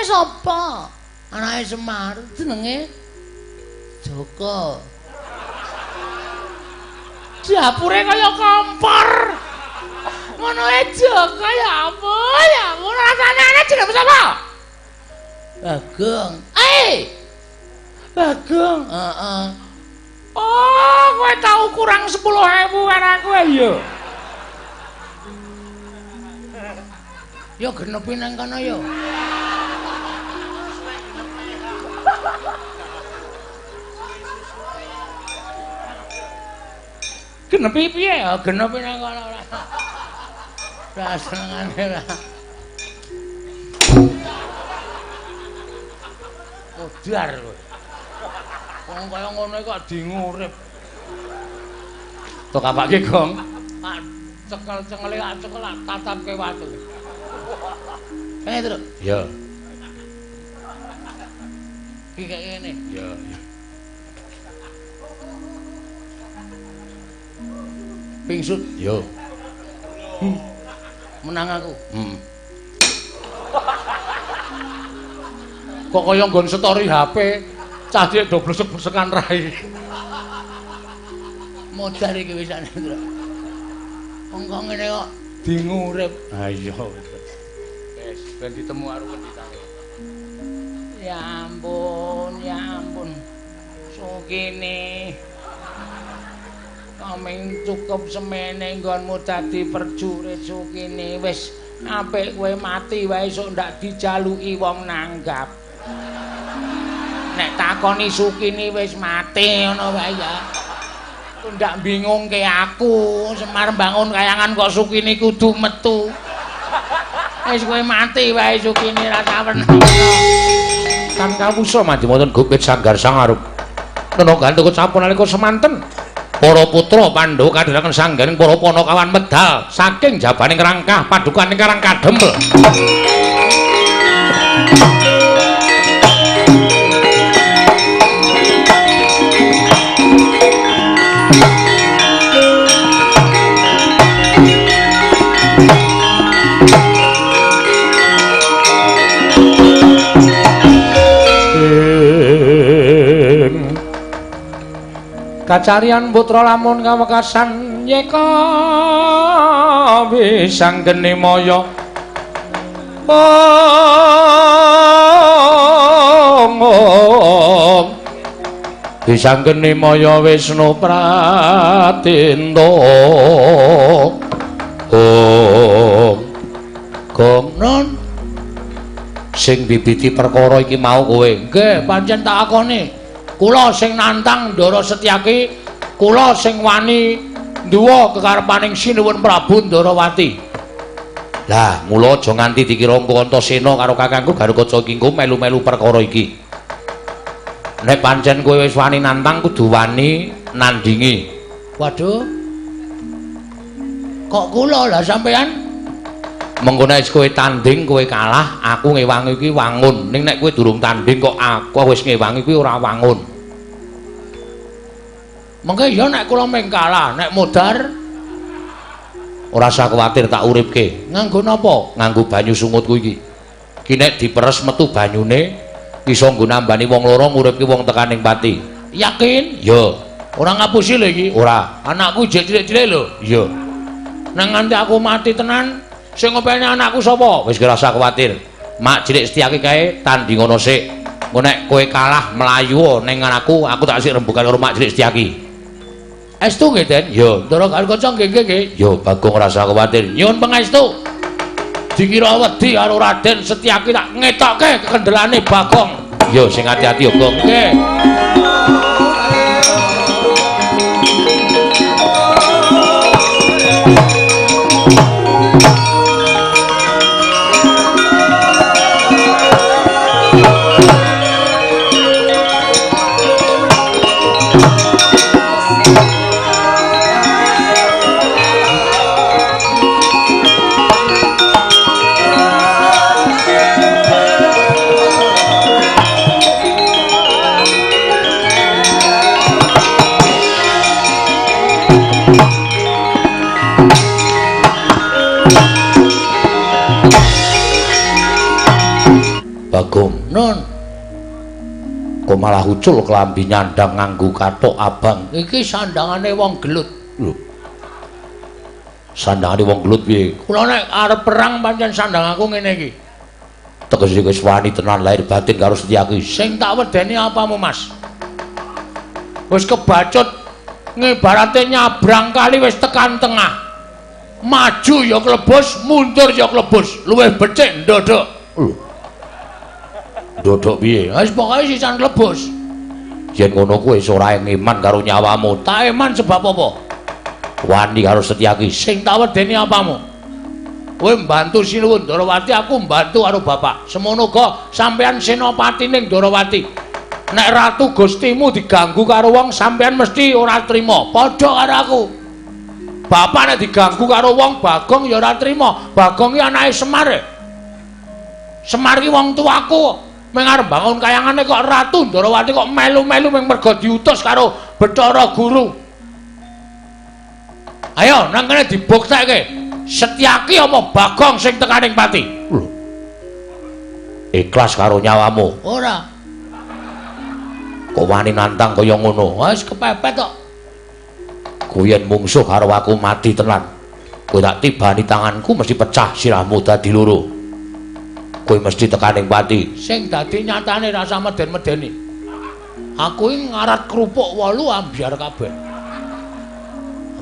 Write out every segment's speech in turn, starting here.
sapa? Anake Semar jenenge Joko. Dapure kaya kompor. Ngono ae Joko ya ampun, ya ampun rasane aneh jenenge sapa? Bagong. Bagong. Heeh. Oh, kowe tau kurang 10.000 karo aku ya. Yo genepi nang kono yo. Genepi piye ya? Genepi nang kono ora. Ora senengane ora. Modar kowe. Wong kaya ngono kok dingurip. Tok apake, Gong? Cekel-cengele cekel tatapke watu. Kene terus. Ya. Iki kaya ngene. Ya. Pingsut. Ya. Menang aku. Kok kaya nggon story HP, cah cilik do blesek-blesekan rai. Modar iki wisane, Tru. Wong kok ngene kok dingurip. Ha iya. Wis ben ditemu karo penditane. Ya ampun. Sukine. Kaming cukup semene nggonmu dadi prajurit Sukine. Wis apik kowe mati wae sok ndak dijaluki wong nanggap. Nek takoni Sukine wis mati ngono wae ya. Ndak bingungke aku, Semar bangun kayangan kok Sukine kudu metu. Wis kowe mati wae Sukine ra sawen. Kan kawusa mati wonten Gupit Sanggar Sangarup. Kena gantuk sapunalika semanten. Para putra Pandhawa kadhiraken sanggaring para Panakawan medal saking jabaning rangkah padukan ingkang kadempel. Kacarian putra lamun kawekasan yeka wisang geni maya wisang geni maya Wisnu Pratinda Gomnon sing bibiti perkara iki mau kowe nggih pancen tak akoni. Kula sing nantang Ndara Setyaki, kula sing wani nduwa kekarepaning Sinuwun Prabu Ndarawati. Lah, mula aja nganti dikira Antasena karo kakangku Garukaca Kingko melu-melu perkara iki. Nek pancen kowe wis wani nantang kudu wani nandingi. Waduh. Kok kula lah sampean? Mengko nek kowe tanding kowe kalah, aku ngewangi iki wangun. Ning nek kowe durung tanding kok aku wis ngewangi kuwi ora wangun. Mengko ya nek kula meng kalah, nek modar ora usah kuwatir tak uripke. Nganggo napa? Nganggo banyu sungutku iki. Ki nek diperes metu banyune iso nggo nambani wong loro nguripke wong tekaning pati. Yakin? Ya. Ora ngapusi lho iki. Ora. Anakku jek cilik-cilik lho. Ya. Nang nganti aku mati tenan, sing ngopeni anakku sapa? Wis ora usah kuwatir. Mak cilik Setyaki kae tanding ngono sik. Engko nek kowe kalah mlayu ning anakku, aku tak sik rembugan karo mak cilik Setyaki. Estu nggih, Den? Ya, Ndara Garukaca nggih. Ya, Bagong ora usah kuwatir. Nyuwun pangestu. Dikira wedi karo Raden Setyaki tak ngetokke kekendelane Bagong. Ya, sing ati-ati ya, Gong. Nggih. Bagong, nun. Kok malah ucul kelambi nyandang nganggo kathok abang. Iki sandangane wong gelut. Lho. Sandangane wong gelut piye? Kula nek arep perang pancen sandang aku ngene iki. Tegese wis wani tenan lahir batin karo Setyaki. Sing tak wedeni apamu, Mas? Wis kebacut ngibarate nyabrang kali wis tekan tengah. Maju ya klebus, mundur ya klebus. Luwih becik ndodok. Lho. Ndodok piye? Wis pokoke sisan klebus. Yen ngono kowe wis ora ngeman karo nyawamu. Tak eman sebab apa? Wani karo Setyaki. Sing tak wedeni apamu? Kowe mbantu Sinuwun Darawati, aku mbantu karo bapak. Semono uga sampean senopati ning Darawati. Nek ratu Gustimu diganggu karo wong sampean mesti ora trima. Padha karo aku. Bapak nek diganggu karo wong Bagong ya ora trima. Bagong iki anake Semar. Semar iki wong tuaku. Meng arep bangun kayangane kok Ratu Darawati kok melu-melu meng mergo diutus karo Bathara Guru. Ayo nang kene dibuktekke. Setyaki apa Bagong sing tekaning pati? Lho. Ikhlas karo nyawamu? Ora. Kok wani nantang kaya ngono? Wis kepepet kok. Kuyen mungsuh karo aku mati tenan. Kowe tak tibani tanganku mesti pecah sirahmu dadi loro. Kowe mesti tekaning pati. Sing dadi nyatane rasa meden-medeni. Aku iki ngarat krupuk 8 ambyar kabeh.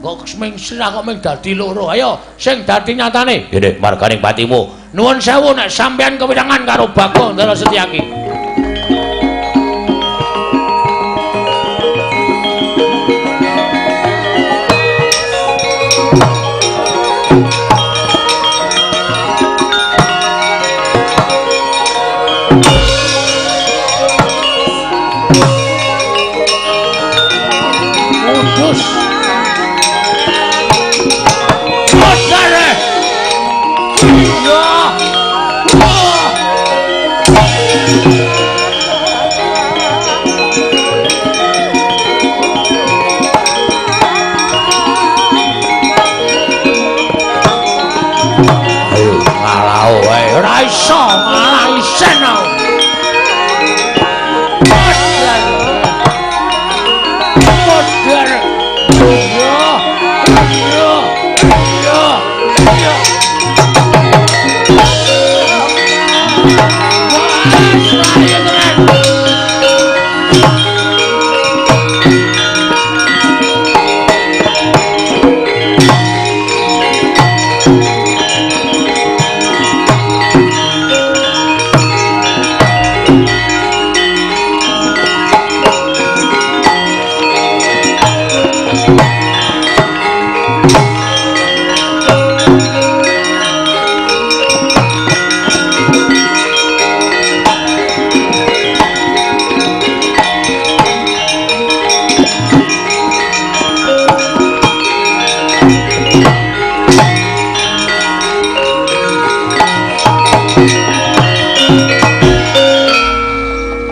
Kok seming sirah kok ming dadi loro. Ayo sing dadi nyatane. Dene marganing patimu. Nuwun sewu nek sampean kewirangan karo Bagong Ndara Setyaki. Ora iso malah isen.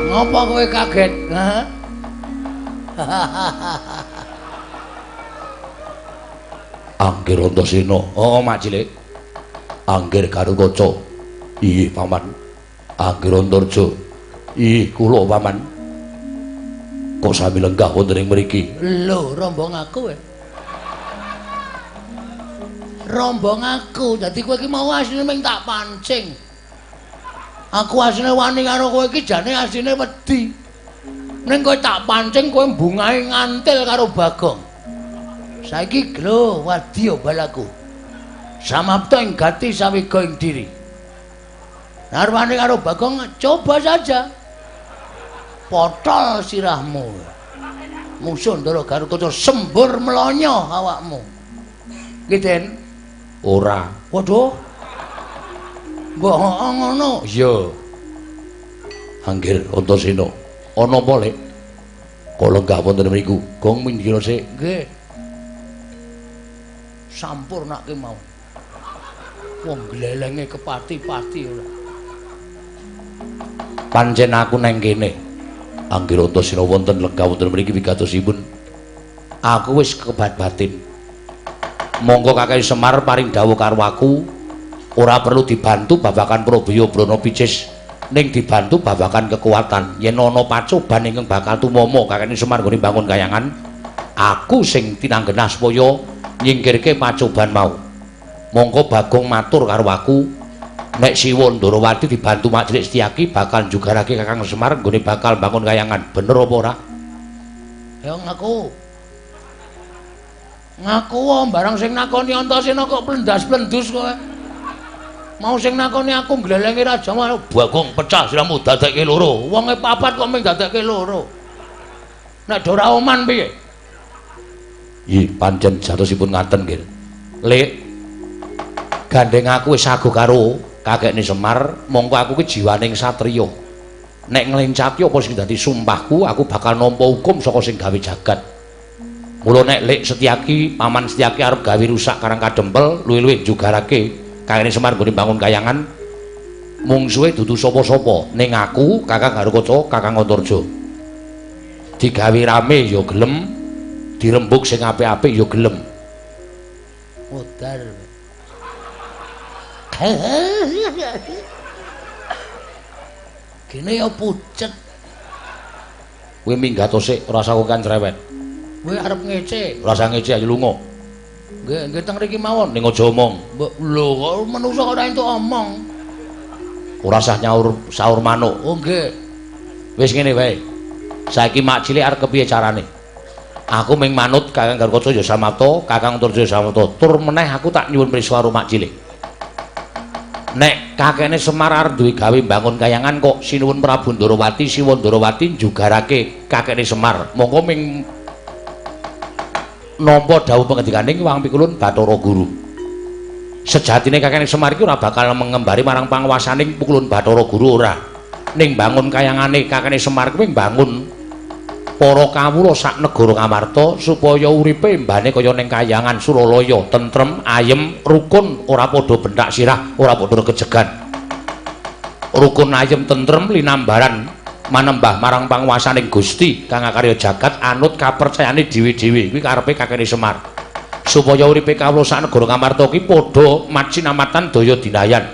Ngapa kowe kaget? Hah? Anggir Antasena. Oh, Mak Cilik. Anggir Garukaca. Iye, Paman. Anggir Antarja. Iye, kula Paman. Kok sami lenggah wonten ing mriki? Lho, rombong aku. Rombong aku. Dadi kowe iki mau asline mung tak pancing. Aku asline wani karo kowe iki jane asline wedi. Ning kowe tak pancing kowe bungahe ngantil karo Bagong. Saiki glo wadya balaku. Samapta ing gati sawiga ing diri. Narwane karo Bagong coba saja. Potol sirahmu. Musuh Ndara Garukaca sembur melonyo awakmu. Nggih, Den? Ora. Waduh. Mbok ngono. Iya. Anggir Antasena. Ana apa, Lek? Kok lenggah wonten mriku? Gong minggir sik. Nggih. Sampurnake mau. Wong glelenge kepati-pati ora. Pancen aku nang kene. Anggir Antasena wonten lenggah wonten mriki wigatosipun. Aku wis kebat batin. Monggo Kakang Semar paring dawuh karo aku. Ora perlu dibantu babakan Prabaya Brana Picis ning dibantu babakan kekuatan yen ana pacoban ingkang bakal tumama kakene Semar nggone bangun kayangan aku sing tinanggenah supaya nyingkirke pacoban mau mongko Bagong matur karo aku nek Siwa Ndarawati dibantu Mak Cilik Setyaki bakal jugarake Kakang Semar nggone bakal bangun kayangan bener apa ora ya ngaku barang sing nakoni Antasena kok plendas-plendus kowe mau sing nakoni aku nglelengi Raja Manu Bagong pecah siramu dadekke loro wonge papat kok mung dadekke loro nek ora oman piye iya pancen jatosipun ngaten nggih Lek gandeng aku wis sago karo kakekne Semar mongko aku ki jiwaning satriya nek nglencati apa sing dadi sumpahku aku bakal nampa hukum saka sing gawe jagat mula nek Lek Setyaki paman Setyaki arep gawe rusak Karang Kadempel luwih-luwih jugarake kakekne Semar nggone bangun kayangan mungsuhe dudu sapa-sapa ning aku Kakang Garukaca Kakang Antarja digawe rame ya gelem dirembug sing apik-apik ya gelem modar kene ya pucet kowe minggat sik ora usah kan cerewet kowe arep ngece ora usah ngece ayo lunga nggih teng mriki mawon ning aja omong lho kok menungso kok ora entuk omong ora usah nyaur saur manuk oh nggih wis ngene wae saiki Mak Cilik arep kepiye carane aku ming manut Kakang Garukaca ya samapta Kakang Antarja samapta tur meneh aku tak nyuwun priswa karo Mak Cilik nek kakekne Semar arep duwe gawe bangun kayangan kok sinuwun Prabu Ndarawati Siwa Ndarawati jugarake kakekne Semar monggo ming nampa dawuh pangendikaning Wang Pikulun Bathara Guru sejatine kakekne Semar iki ora bakal mengembari marang panguwasaning Pikulun Bathara Guru ora ning bangun kayangane kakekne Semar kuwi bangun para kawula sak negara Ngamarta supaya uripe mbane kaya ning kayangan Suralaya tentrem ayem rukun ora padha bentak sirah ora padha kejegan rukun ayem tentrem linambaran manembah marang panguwasaning Gusti kang akarya jagat anut kapercayane dhewe-dhewe kuwi karepe kakekne Semar supaya uripe kawula sak negara Ngamarta ki padha macinamatan daya dinayan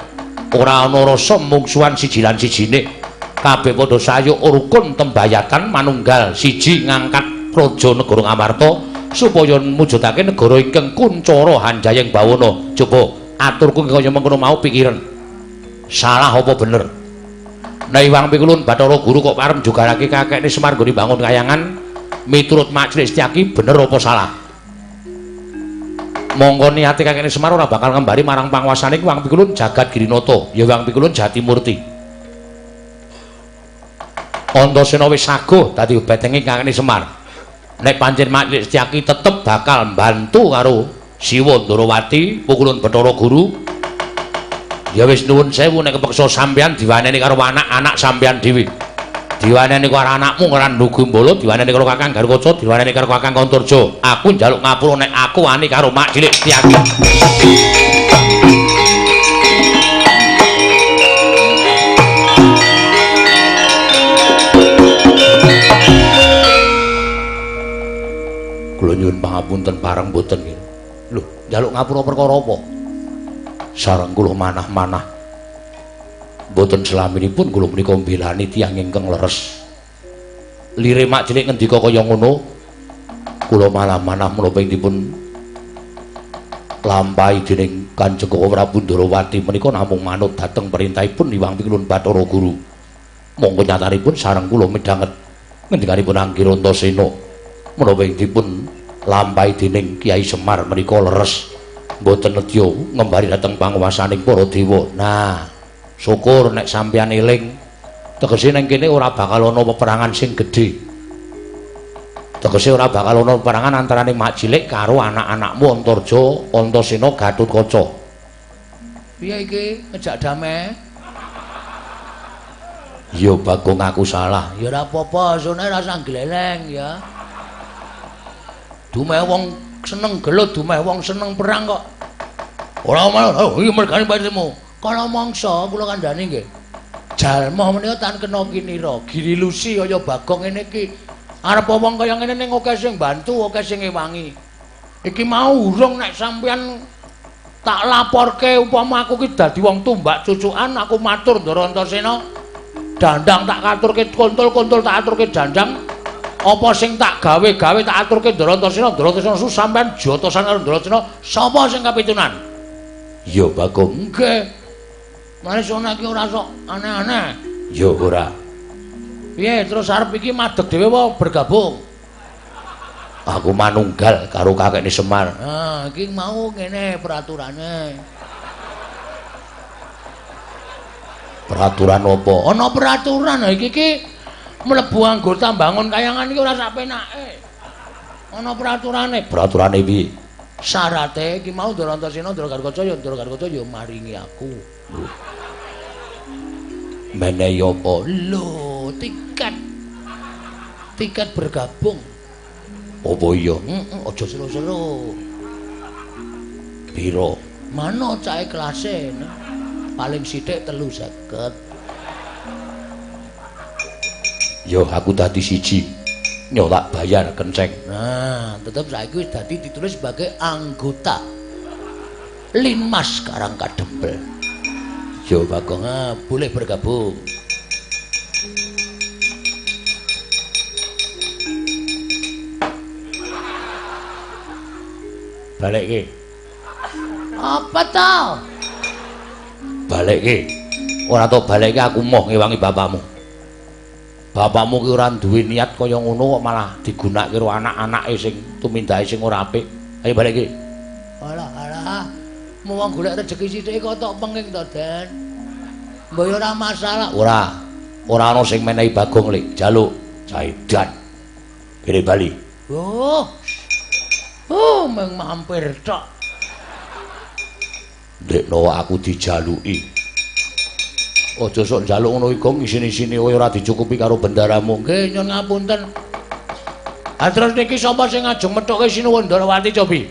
ora ana rasa mungsuhan siji lan sijine kabeh padha sayuk rukun tembayatan manunggal siji ngangkat praja negara Ngamarta supaya mujudake negara ingkang kuncara hanjayeng bawana coba aturku kaya mengkono mau pikiran salah apa bener nek Wang Pikulun Bathara Guru kok arep jugarake kakekne Semar nggone bangun kayangan miturut Mak Cilik Setyaki bener apa salah monggo niate kakekne Semar ora bakal ngembari marang panguwasaning Wang Pikulun Jagat Girinata ya Wang Pikulun Jatimurti Antasena wis saguh dadi betenge kakekne Semar. Nek pancen Mak Cilik Setyaki tetep bakal mbantu karo Siwa Ndarawati, Pikulun Bathara Guru. Ya wis nuwun sewu nek kepeksa sampeyan diwaneni karo anak-anak sampeyan dhewe. Diwaneni karo anakmu karo Ndugumbala, diwaneni karo Kakang Garukaca, diwaneni karo Kakang Antarja. Aku njaluk ngapura nek aku wani karo Mak Cilik Setyaki. Kula nyuwun pangapunten pareng mboten nggih. Lho, njaluk ngapura perkara apa? Sareng kula manah-manah. Mboten selaminipun kula menika mbelani tiyang ingkang leres. Lire Mak Cilik ngendika kaya ngono, kula malah manah menapa dipun lampahi dening Kanjeng Prabu Ndarawati menika namung manut dhateng perintahipun Hyang Pikulun Bathara Guru. Monggo nyatanipun sareng kula midhanget ngendikanipun Anggir Antasena. Menapa dipun lampahi dening Kyai Semar menika leres mboten nedya ngembari dhateng panguwasaning para dewa. Nah, syukur nek sampeyan eling tegese ning kene ora bakal ana peperangan sing gedhe. Tegese ora bakal ana peperangan antaraning Mak Cilik karo anak-anakmu Antarja, Antasena, Gatotkaca. Piye iki ngejak damai? Ya Bagong aku salah. Ya ora apa-apa, sune rasa gleleng ya. Dumeh wong seneng gelut, dumeh wong seneng perang kok. Ora malah iki mergane patimu. Kala mangsa kula kandhani nggih. Jalma menika tan kena kinira, girilusi kaya Bagong ngene iki. Arep wong kaya ngene ning akeh sing bantu, akeh sing ngewangi. Iki mau urung nek sampeyan tak laporke upama aku ki dadi wong tumbak cucukan, aku matur Ndara Antasena, Dandang tak aturke kontol-kontol tak aturke dandang. Apa sing tak gawe-gawe tak aturke Ndarantasena su sampean jotosan karo Ndarantasena sapa sing kapitunan? Ya Bagong. Nggih. Maris ana iki ora sok aneh-aneh. Ya ora. Piye terus arep iki madeg dhewe apa bergabung? Aku manunggal karo kakekne Semar. Ah, iki mau ngene peraturane. Peraturan apa? Ana peraturan iki mlebu anggota bangun kayangan iki ora sak penake. Ana peraturane. Peraturane piye? Syarate iki mau Ndarantasena Ndagarkaca ya maringi aku. Menehi apa? Lho, tiket. Tiket bergabung. Apa iya? Aja selo-selo. Piro? Mano cahe kelase? Paling sithik 350. Yo aku dadi siji. Yo tak bayar kenceng. Nah, tetep saiki wis dadi ditulis sebagai anggota Linmas Karangkadempel. Yo Bagong, boleh bergabung. Balik ke. Apa tau? Balik ke. Ora tau balik ke aku moh ngewangi bapakmu. Bapakmu ki ora duwe niat kaya ngono kok malah digunakke karo anak-anake sing tumindahe sing ora apik. Ayo balik ke. Alah. Mau wong golek rejeki sithik kok tok penging to, Den. Mbok ora masalah. Ora ana sing menehi Bagong lek jaluk Jaidan. Kene bali. Meng mampir tok. Ndekno aku dijaluki. Aja sok njaluk ngono iku ngisini-sini kowe ora dicukupi karo bendaramu. Nggih, nyun ngapunten. Terus niki sapa sing ngajeng methuke Sinuwun Ndarawati cobi?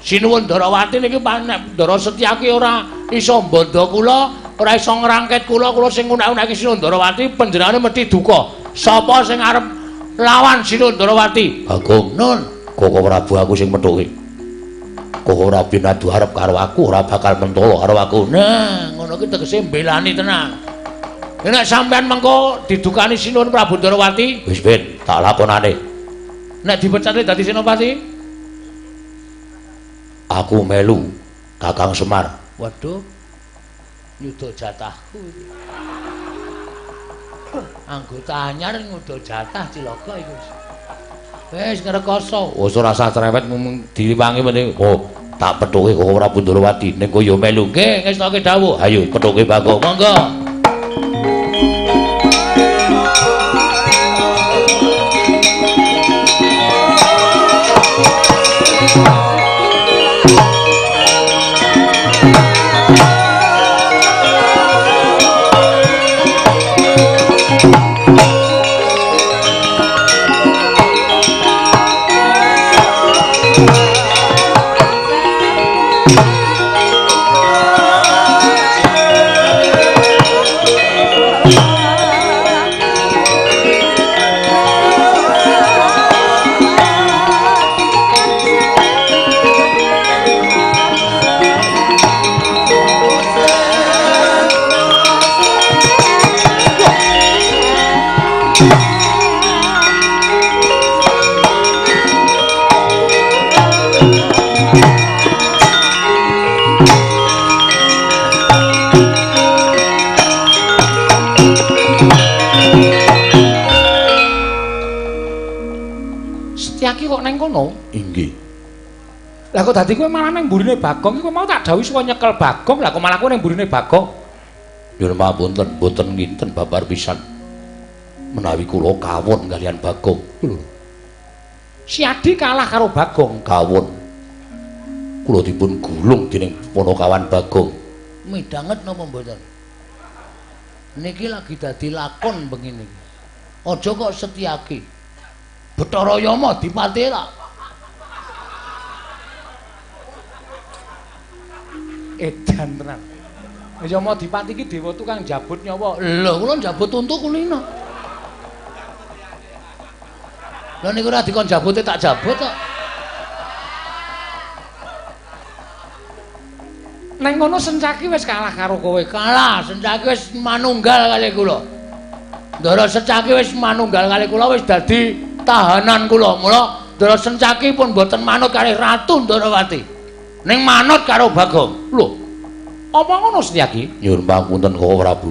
Sinuwun Ndarawati niki nek Ndara Setyaki ora iso mbanda kula, ora iso ngrangket kula sing unek-uneki Sinuwun Ndarawati panjenengane mesti duka. Sapa sing arep lawan Sinuwun Ndarawati? Bagong. Nun. Koko Prabu aku sing methuke. Koko ora binadu arep karo aku, ora bakal mentolo karo aku. Nah, ngono ki tegese mbelani tenan. Nek sampean mengko didukani Sinuwun Prabu Ndarawati, wis ben tak lakonane. Nek dipecate dadi senopati, aku melu Kakang Semar. Waduh. Nyuda jatahku. Anggota anyar nyuda jatah cilaka iku. Wis ngrekoso. Wis ora usah cerewet mung diliwangi meneh. Oh, tak pethuke kok ora Ndarawati. Ning kowe yo melu. Nggih, ngestoke dawuh. Ayo pethuke Bagong. Monggo. Inggih. Lah kok dadi kowe malah nang mburine Bagong iki kowe mau tak dawuhi supaya nyekel Bagong, lah kok malah kowe nang mburine Bagong. Nyuwun pamunten, boten nginten babar pisan. Menawi kula kawon kalian Bagong. Lho. Si Adi kalah karo Bagong, kawon. Kula dipun gulung dening Ponokawan Bagong. Midanget napa mboten? Niki lagi dadi lakon begini. Aja kok Setyaki. Bathara Yama dipatira. Edan tenan. Yama Dipati iki dewa tukang jabut nyawa. Lho, kula njabut untu kulina. Lha niku ora dikon jabute tak jabut kok. Neng ngono Sencaki wis kalah karo kowe. Kalah, Sencaki wis manunggal kali kula. Ndara Secaki wis manunggal kalih kula wis dadi tahanan kula. Mula Ndara Secaki pun boten manut kalih Ratu Ndarawati. Ning manut karo Bagong. Lho. Apa ngono Setyaki? Nyuwun pangapunten Koko Prabu.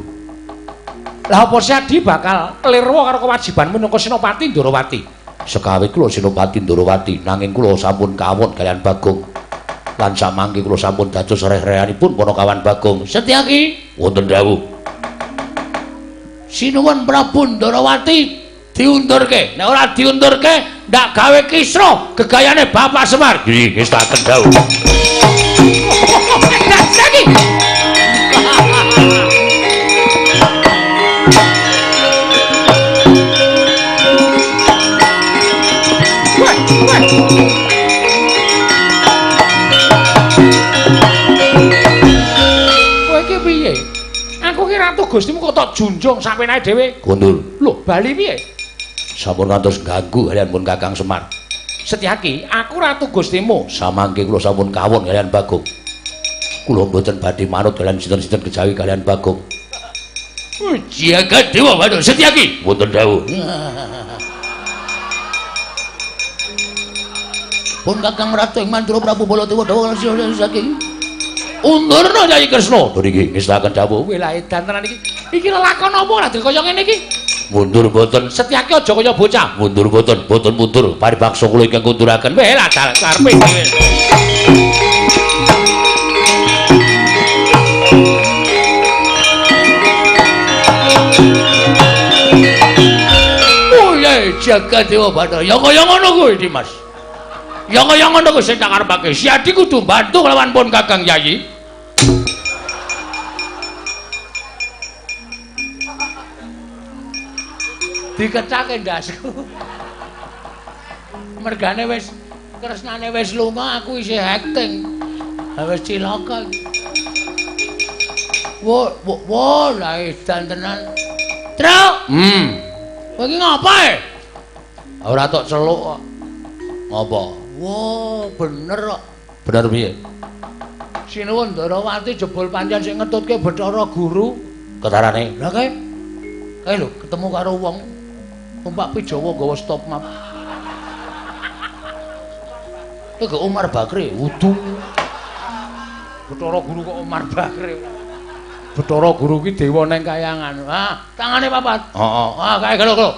Lah apa Sadi bakal klirwa karo kewajiban minangka Senopati Ndarawati? Sekawit kula Senopati Ndarawati nanging kula sampun kawon kaliyan Bagong. Lan samangke kula sampun dados reh-rehanipun Panakawan Bagong. Setyaki wonten dawuh. Sinuwun Prabu Ndarawati diundurke. Nek ora diundurke ndak gawe kisra gegayane Bapak Semar. Nggih, wis tak dawuh. Setyaki. Ratu Gustimu kok tak junjung sampeyan dhewe. Gundul. Lho, bali piye? Sampun ngantos ganggu kaliyan pun Kakang Semar. Setyaki, aku Ratu Gustimu. Samangke kula sampun kawon kaliyan Bagong. Kula mboten badhe manut kaliyan sinten-sinten kejawi kaliyan Bagong. Jagat Dewa Bathara Setyaki. Wonten dawuh. Pun Kakang Ratu ing Mandura Prabu Baladewa dawuh Setyaki. Undurna Nyai Kresna. Lho niki ngestaken dawuh. Lah edan tenan iki. Iki lakon apa lah kaya ngene iki? Mundur mboten. Setyaki aja kaya bocah. Mundur mboten, boten mundur. Paribaksa kula ingkang kunduraken. Weh lah karepe dhewe. Oh ya jagat Dewa Bathara. Ya kaya ngono kuwi, Dimas. Ya kaya ngono kuwi sing tak karepake. Si Adi kudu bantu kelawan pun Kakang Yayi. Dikecake ndasku. Mergane wis kresnane wis lunga, aku isih acting. Ha wis cilaka iki. Wo, la edan tenan. Truk. Kowe iki ngapa e? Ora tok celuk kok. Ngapa? Wo, bener kok. Bener piye? Sinuwun Ndarawati jebul pancen sing ngetutke Bathara Guru. Ketarane. Lah kae. Kae lho ketemu karo wong numpak Pijawa nggawa stop map. Iki Umar Bakri, wudu. Bathara Guru kok Umar Bakri. Bathara Guru ki dewa ning kayangan. Ah, tangane papat. Heeh. Ah, kae gelo.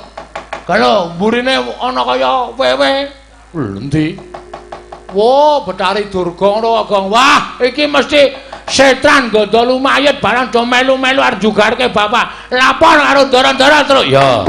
Gelo, mburine ana kaya wewe. Lho endi? Wo, Betari Durga ngono Gong. Wah, iki mesti setan gondol mayit barang do melu-melu arep jugarke bapak. Lapor karo ndara-ndara terus. Ya.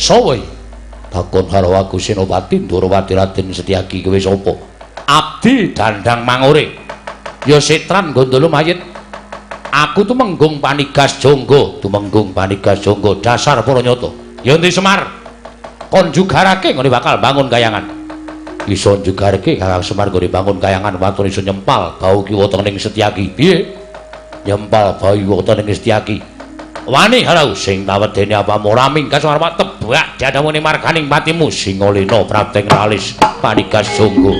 Sawe takon karo aku Senopati Ndarawati Raden Setyaki kowe sapa? Abdi Dandang Mangore. Ya setran gondolo mayit. Aku tumenggung Panigas Jonggo, tumenggung Panigas Jonggo dasar para nyata. Ya endi Semar? Kon jugarake ngene bakal bangun kayangan. Iso jugarake Kakang Semar ngene bangun kayangan watune iso nyempal bau kiwa ning Setyaki. Piye? Nyempal bau kiwa ning Setyaki. Wani harau sing tawedene apa moraming kasarep tebak dadamune marganing patimu Singalena Prapteng Ralis Panigas Jonggo.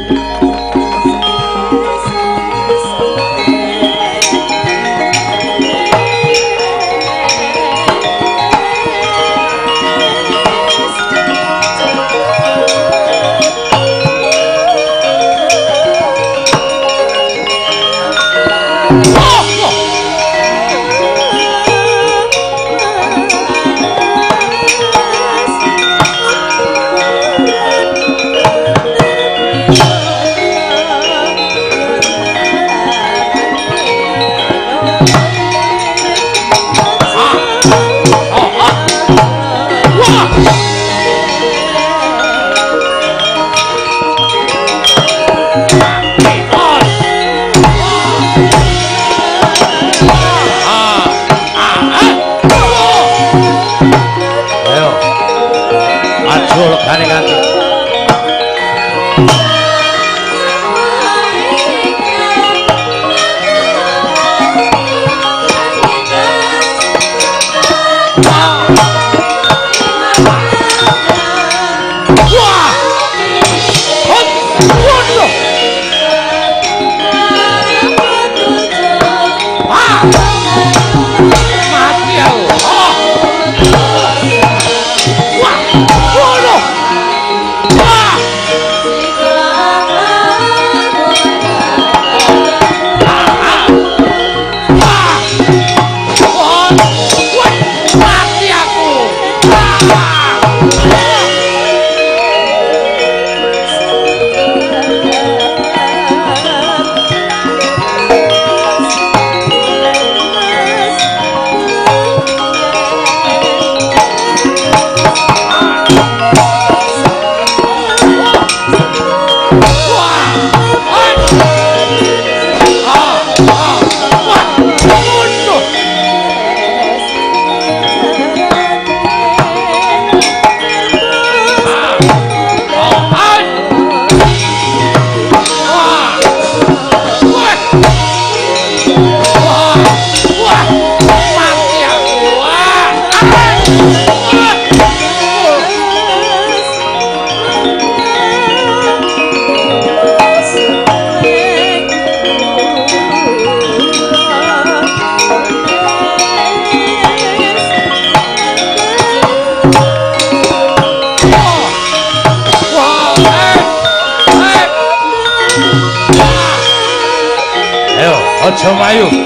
Aja mayu.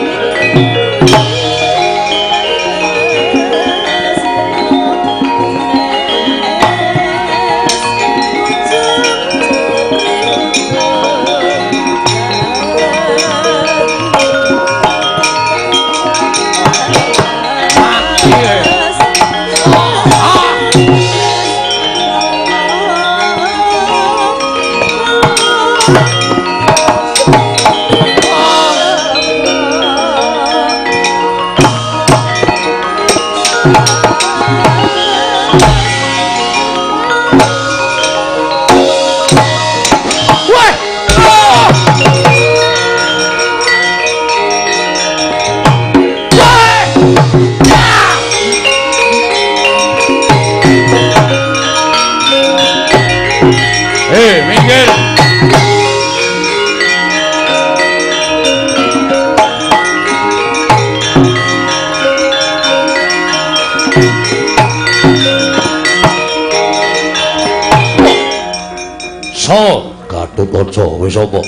Gatotkaca wis apa?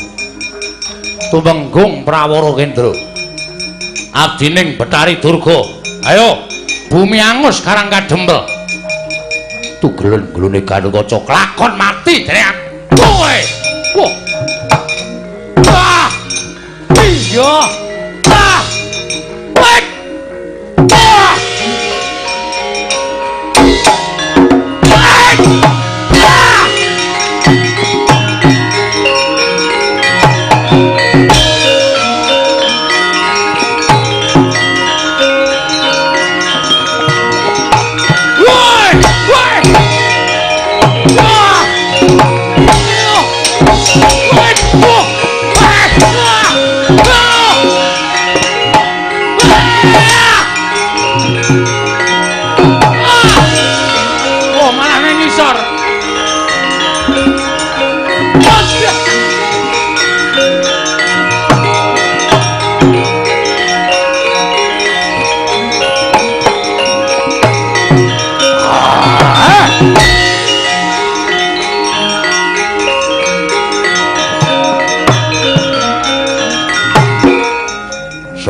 Tumenggung Prawara Kendra. Abdining Betari Durga. Ayo, bumi angus karang kadempel. Tugelen-gelune Gatotkaca klakon mati dening kowe. Wah. Wah. Iya. Ah. Wek. Ah.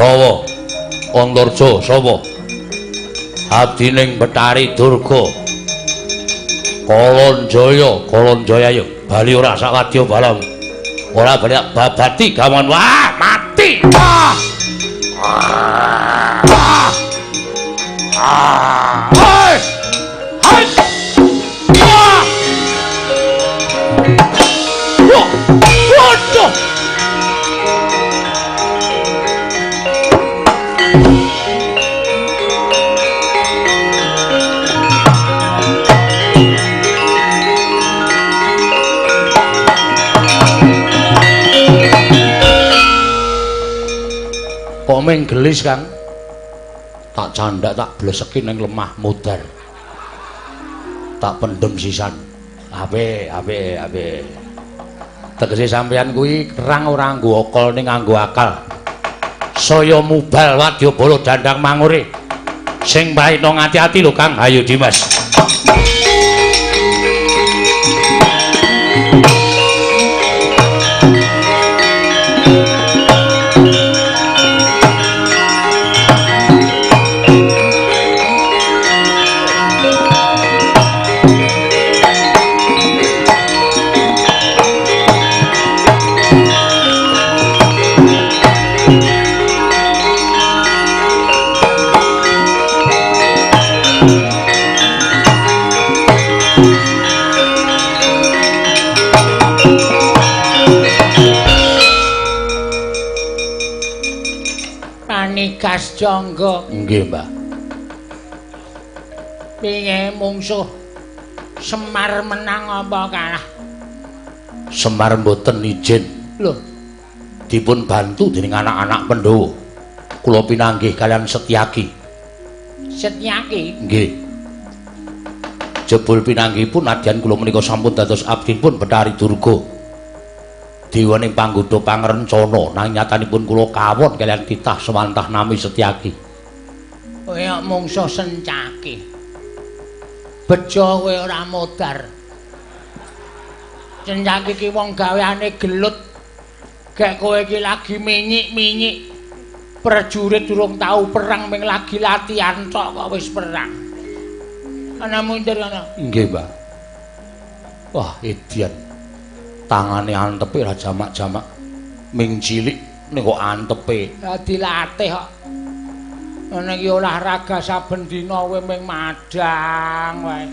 Sawa Antarja sapa abdining Betari Durga Kalonjaya yo bali ora sawadya balang ora bali babati gawan wah mati Komeng gelis Kang tak candak tak bleseki ning lemah mudar tak pendem sisan apik tegese sampeyan kuwi kerang ora nggo okol ning nganggo akal saya mubal wadyabala dandang mangure sing paina ngati-ati lho Kang ayo Dimas Gas Jangga. Nggih, Mbah. Piye mungsuh Semar menang apa kalah? Semar mboten ijin. Lho. Dipun bantu dening anak-anak Pandhawa. Kula pinanggih kalian Setyaki. Setyaki? Nggih. Jebul pinanggihipun nadyan kula menika sampun dados abdipun Betari Durga. Dewaning panggoda pangrencana nang nyatanipun kula kawon kalian titah sewantah nami Setyaki. Kaya mungsuh Sencaki. Bejo kowe ora modar. Sencaki ki wong gaweane gelut. Gek kowe iki lagi minyik-minyik. Prajurit durung tau perang ming lagi latihan tok kok wis perang. Ana mundur ana. Nggih, Mbah. Wah, edian. Tangane antepe ra jamak-jamak ming cilik ning kok antepe dilatih kok ngene iki olahraga saben dina kowe ming madang wae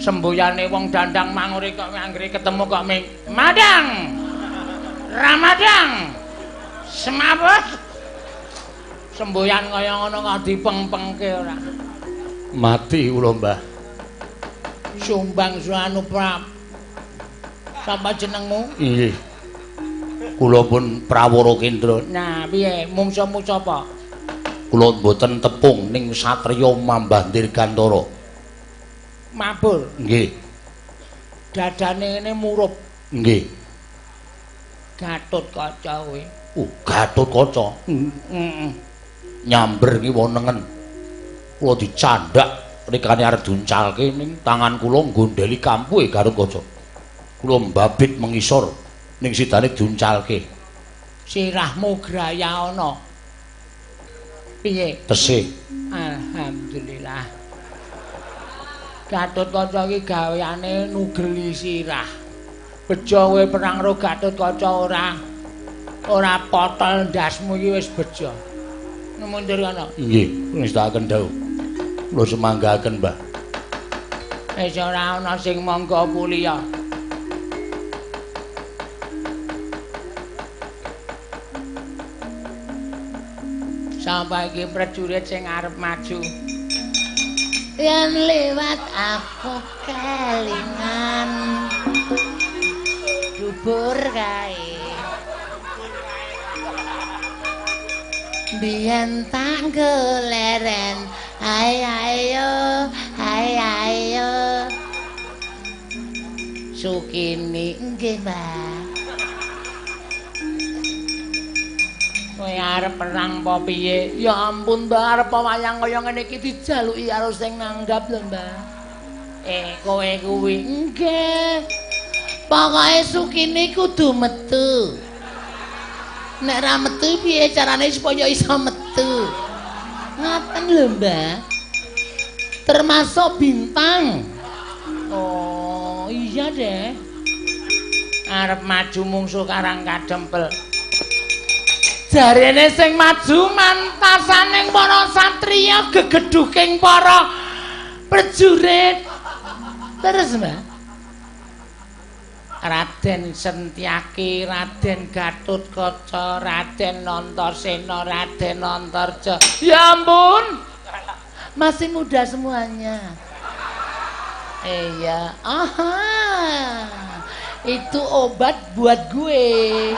sembuyane wong dandang mangure kok anggere ketemu kok ming madang ramadang semaput semboyan kaya ngono kok dipeng-pengke ora mati kula Mbah sumbang suanu prap sapa jenengmu? Nggih. Kula pun Prawara Kendra. Nah, piye? Mungsuhmu sapa? Kula mboten tepung ning satriya Mambah Dirgantara. Mabur. Nggih. Dadane ngene murup. Nggih. Gatotkaca kowe. Gatotkaca. Heeh. Nyamber iki wonengen. Kula dicandak rikane arep duncalke ning tangan kula nggondheli kampuhe Gatotkaca. Kula mbabit mengisor ning sidane diuncalke. Sirahmu graya ana. Piye? Tesih. Alhamdulillah. Gatotkaca iki gaweane nugeli sirah. Bejo kowe perang karo Gatotkaca ora potol ndasmu iki wis bejo. Mundur ana. Nggih, ngestakaken dawuh. Kula semanggaken, Mbah. Wis ora ana sing mangga kuliah. Sampai iki prajurit sing arep maju. Yen liwat aku kelingan dubur kae. Biyen tak goleren, ayo, Sukini nggih, Mbak. Kowe arep perang apa piye? Ya ampun, Mbak, arep wayang kaya ngene iki dijaluki karo sing nanggap lho, Mbak. Kowe kuwi nggih. Pokoke Sukini kudu metu. Nek ra metu piye carane supaya iso metu? Ngaten lho, Mbah. Termasuk bintang. Oh, iya deh. Arep maju mungsuh karang kadempel. Jarene sing maju mantasaning para satriya gegeduking para prajurit. Terus, Mbah. Raden Sentyaki, Raden Gatotkaca, Raden Antasena, Raden Antarja. Ya ampun. Masih muda semuanya. Iya. Aha. Itu obat buat gue.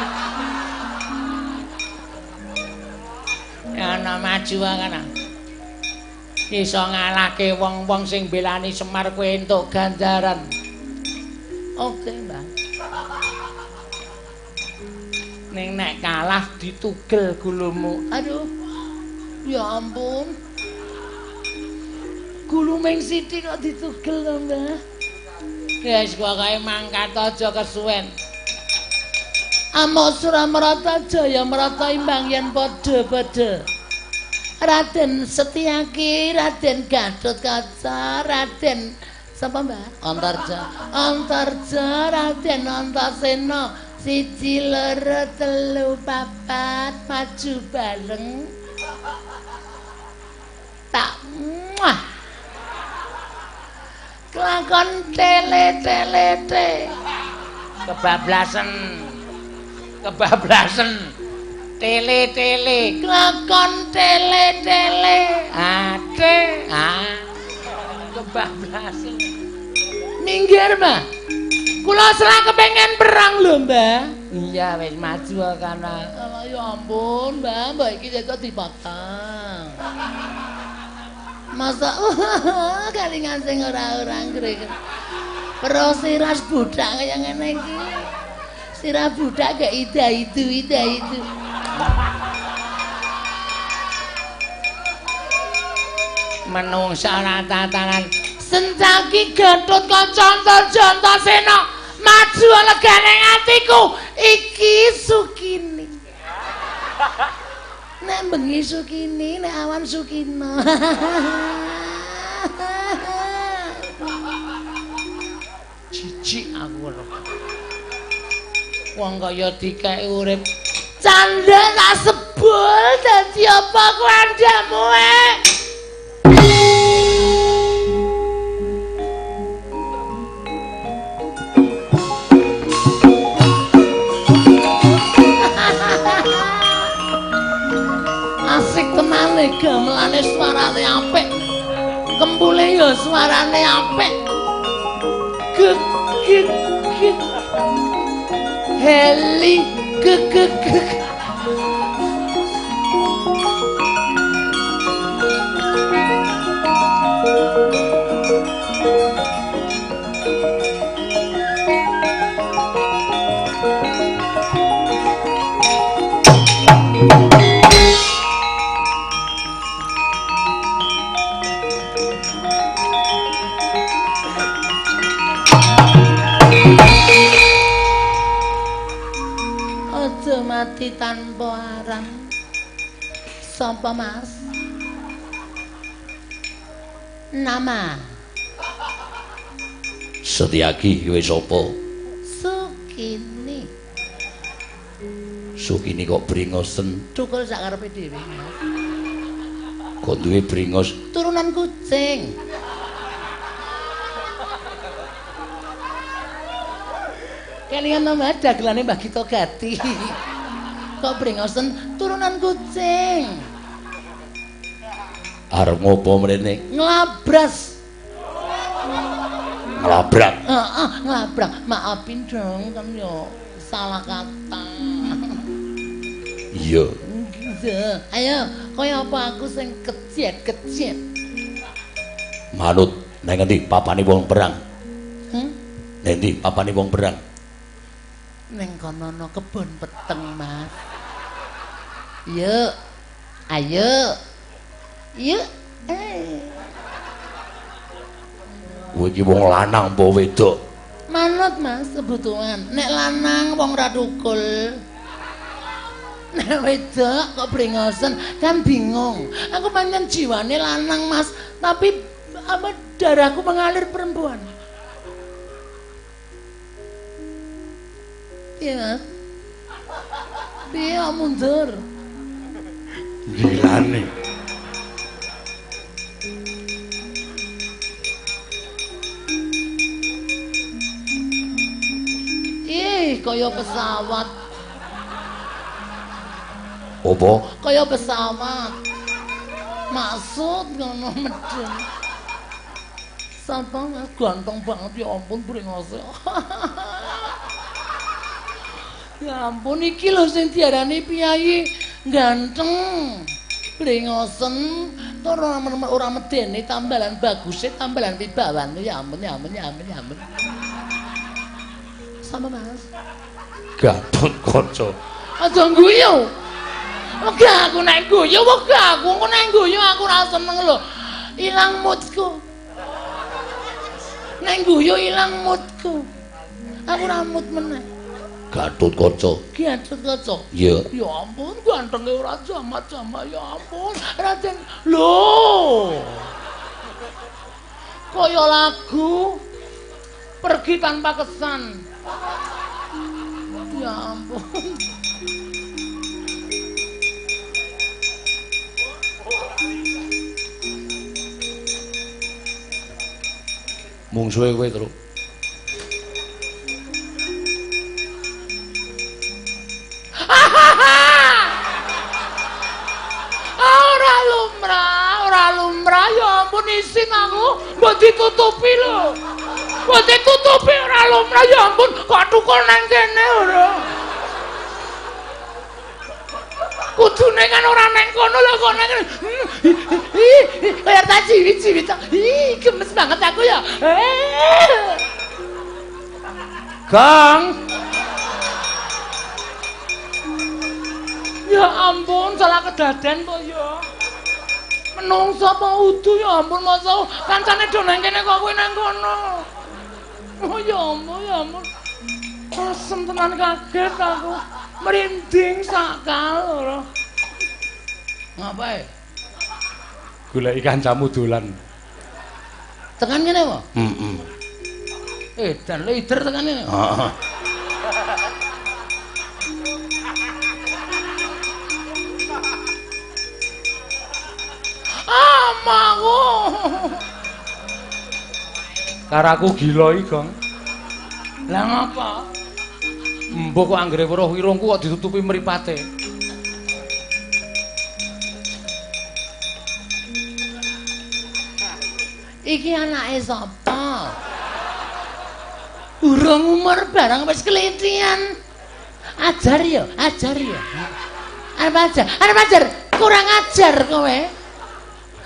Ya ana maju kan. Iso ngalahke wong-wong sing belani Semar kowe entuk ganjaran. Oke, Mbak. Ning nek kalah ditugel gulumu. Aduh. Ya ampun. Guluming sithik kok ditugel to, Mbah. Ya wis pokoke mangkat aja kesuwen. Amasura Marata Jaya Marata imbang yen padha-padha. Raden Setyaki, Raden Gatotkaca, Raden sapa Mbah? Antarja, Raden Antasena, 1 2 3 4 maju bareng. Tak muah. Kelakon tele. Kebablasan. Tele. Kelakon tele. Ate. Kebablasan. Minggir, Mbah. Kula serah kepengen perang lho, Mbah. Iya, wis maju kana. Ya ampun, Mbah iki kok dipotong. Masa kalingan sing ora ngrek. Pero siras budak kaya ngene iki. Sirah budak gak ida itu. Menungsa tatanan Sentyaki Gatotkaca Antasena maju legane atiku iki Sukini. Nek bengi Sukini, nek awan Sukina. Jijik aku lho. Wong kaya dikek urip candha tak sebul dadi apa kuandamu asik tenane gamelane suarane apik kempule ya suarane apik gek Heli gek mati tanpa aran. Sapa Mas? Nama Setyaki wis sapa? Sukini. Sukini kok bringosen? Cukul sak karepe dhewe. Kok duwe bringos? Turunan kucing. Kelingan nama dagelane Mbah Gito Gati. Kok bringosen turunan kucing. Arep ngopo mrene? Nglabras. Nglabrak. Heeh, nglabrak. Maafin dong kan yo salah kata. Iya. Ayo, kaya apa aku sing kecet. Manut nang endi papane wong perang? Nang endi papane wong perang? Ning kono ana kebon peteng, Mas. Yuk. Ayo. Yuk. Kowe iki wong lanang apa wedok? Manut, Mas, kebutuhan. Nek lanang wong ra thukul. Nek wedok kok brengosen kan bingung. Aku pancen jiwane lanang, Mas, tapi apa darahku mengalir perempuan. Iya, Mas. Piye mundur? Gilane. Kaya pesawat. Apa? Kaya pesawat. Maksud ngono medun. Sapa Mas ganteng banget ya ampun brengose. Ya ampun iki lho sing diarani piyayi ganteng. Brengosen tur ora medeni tambalan baguse tambalan wibawan. Ya ampun ya ampun ya ampun ya ampun. Sama Mas. Gatotkaca. Aja guyu. Wega aku nek guyu, wega aku nek guyu aku ora seneng lho. Ilang moodku. Nek guyu ilang moodku. Aku ora mood meneh. Gatotkaca. Gatotkaca. Iya. Ya ampun, gantenge ora jamak-jamak ya ampun. Raden, lho. Kaya lagu pergi tanpa kesan. Ya ampun. Mung suwe kowe terus. Ora lumrah ya ampun isin aku mbok ditutupi lho. Mbok ditutupi ora lumrah ya ampun kok tukul nang kene ora. Kudune kan ora nang kono lho kok nang kene. Kaya ta ciwi-ciwi ta. Gemes banget aku ya. Gang. Ya ampun salah kedaden kok ya. Menungso apa udu ya ampun masa kancane do nang kene kok kowe nang kono. Oh ya ampun. Asem tenan kaget aku. Merinding sakal ora. Ngapae? Goleki kancamu dolan. Tekan kene apa? Heeh. Dan leader tekan kene. Heeh. Amaku. Karaku gila iki, Gong. Lah ngapa? Mbok kok anggere weruh wirungku kok ditutupi mripate. Iki anake sapa? Urung umur barang wis kelitian. Ajar ya. Arep ajar, kurang ajar kowe.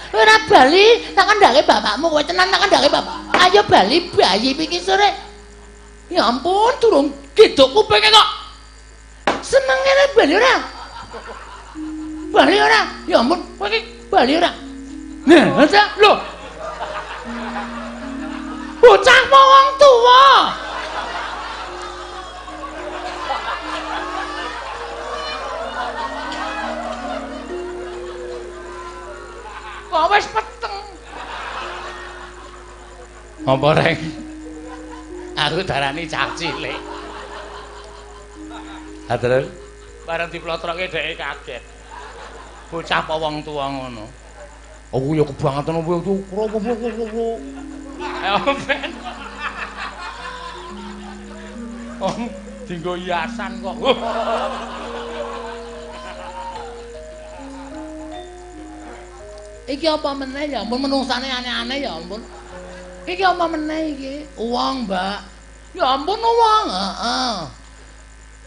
Ora bali tak kandhake bapakmu kowe tenan tak kandhake bapak. Ayo bali bayi iki sore. Ya ampun durung gedhok kupinge kok. Senenge bali ora? Bali ora? Ya ampun kowe iki bali ora? Nah, lho. Bocah apa wong tuwa? Kok wis peteng. Apa reng? Aku darani cah cilik. Ha terus Bareng diplotroke dheke kaget. Bocah apa wong tuwa ngono. aku ya kebangetan opo itu. Ayo ben. Oh, dinggo hiasan kok. Iki apa meneh ya ampun menungsane aneh-aneh ya ampun. Iki apa meneh iki? Uang, Mbak. Ya ampun uang, heeh.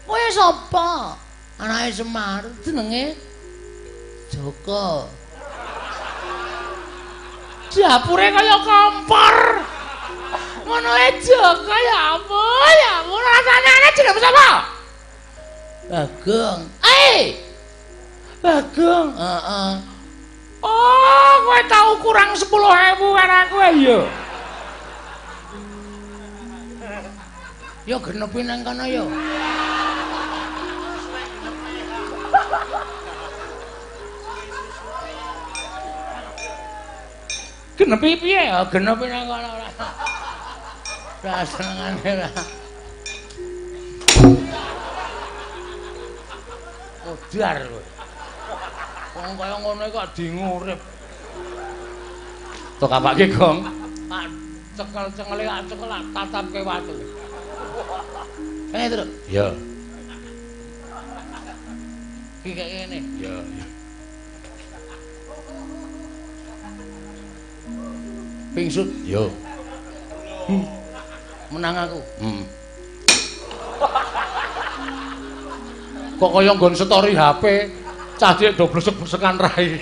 Kowe sapa? Anake Semar, jenenge Joko. Dapure kaya kompor. Ngono ae Joko ya ampun, rasane aneh jenenge sapa? Bagong. Bagong, heeh. Oh, kowe tau kurang 10.000 karo aku ya. Ya genepi nang kono ya. Genepi piye? Ya genepi nang kono ora. Ora senengane ora. Odar kowe. Wong kaya ngono kok dingurip. Tok apake, Gong? Tak cekel-cekele cekel tatapke watu. Terus. Ya. Iki kaya ngene. Ya. Pingsut. Ya. Menang aku. Kok kaya nggon story HP, cah cilik do blesek-blesekan rai.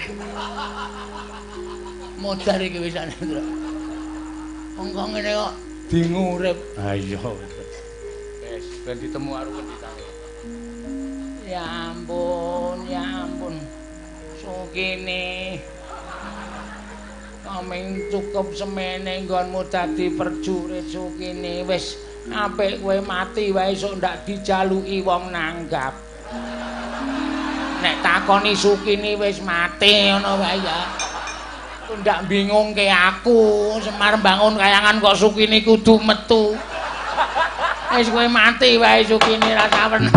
Modar iki wisane, Ndra. Wong kok ngene kok dingurip. Ha iya. Wis ben ditemu karo kenditane. Ya ampun, ya ampun. Sukine. Kaming cukup semene nggonmu dadi prajurit Sukine. Wis apik kowe mati wae sok ndak dijaluki wong nanggap. Nek takoni Sukine wis mati ngono wae ya. Ku ndak bingungke aku, Semar bangun kayangan kok Sukine kudu metu. Wis kowe mati wae Sukine ra sawen.